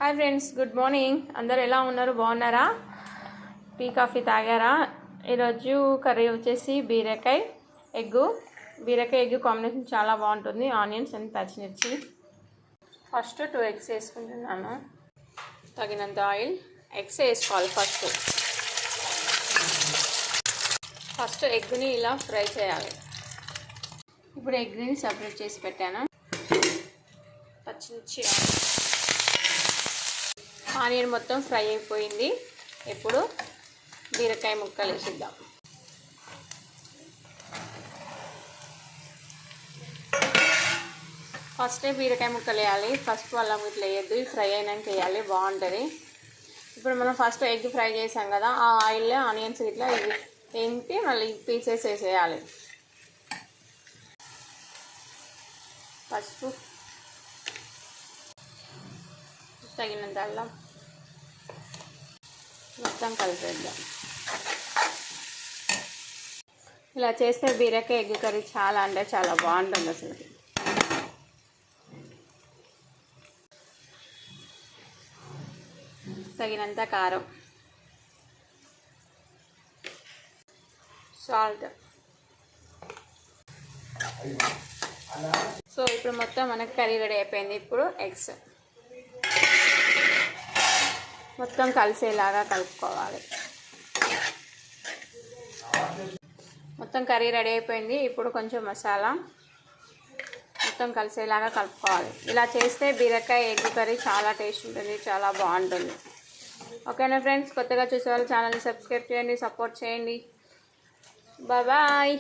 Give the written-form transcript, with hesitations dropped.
Hi friends, good morning. అందరు ఎలా ఉన్నారు? బాగున్నారా? టీ కాఫీ తాగారా? ఈరోజు కర్రీ వచ్చేసి బీరకాయ ఎగ్ కాంబినేషన్ చాలా బాగుంటుంది. ఆనియన్స్ అండ్ పచ్చిమిర్చి. ఫస్ట్ 2 ఎగ్స్ వేసుకుంటున్నాను. తగినంత ఆయిల్. ఎగ్స్ వేసుకోవాలి. ఫస్ట్ ఎగ్ని ఇలా ఫ్రై చేయాలి. ఇప్పుడు ఎగ్ని సపరేట్ చేసి పెట్టాను. పచ్చిమిర్చి, ఆనియన్ మొత్తం ఫ్రై అయిపోయింది. ఇప్పుడు బీరకాయ ముక్కలు వేసిద్దాం. ఫస్టే బీరకాయ ముక్కలు వేయాలి. ఫస్ట్ అల్లం ఇట్లా వేయద్దు, ఫ్రై అయినాక వేయాలి, బాగుంటుంది. ఇప్పుడు మనం ఫస్ట్ ఎగ్ ఫ్రై చేసాం కదా, ఆ ఆయిల్లో ఆనియన్స్ ఇట్లా వేయించి మళ్ళీ పీసెస్ వేసేయాలి. పసుపు, తగినంత అల్లం మొత్తం కలిపేద్దాం. ఇలా చేస్తే బీరకాయ ఎగ్ కర్రీ చాలా అంటే చాలా బాగుంటుంది అసలు. తగినంత కారం, సాల్ట్. సో ఇప్పుడు మొత్తం మనకి కర్రీ రెడీ అయిపోయింది. ఇప్పుడు ఎగ్స్ మొత్తం కలిసేలాగా కలుపుకోవాలి. మొత్తం కర్రీ రెడీ అయిపోయింది. ఇప్పుడు కొంచెం మసాలా మొత్తం కలిసేలాగా కలుపుకోవాలి. ఇలా చేస్తే బీరకాయ ఎగ్ కర్రీ చాలా టేస్ట్ ఉంటుంది, చాలా బాగుంటుంది. ఓకేనా ఫ్రెండ్స్, కొత్తగా చూసే వాళ్ళు ఛానల్ని సబ్స్క్రైబ్ చేయండి, సపోర్ట్ చేయండి. బాయ్.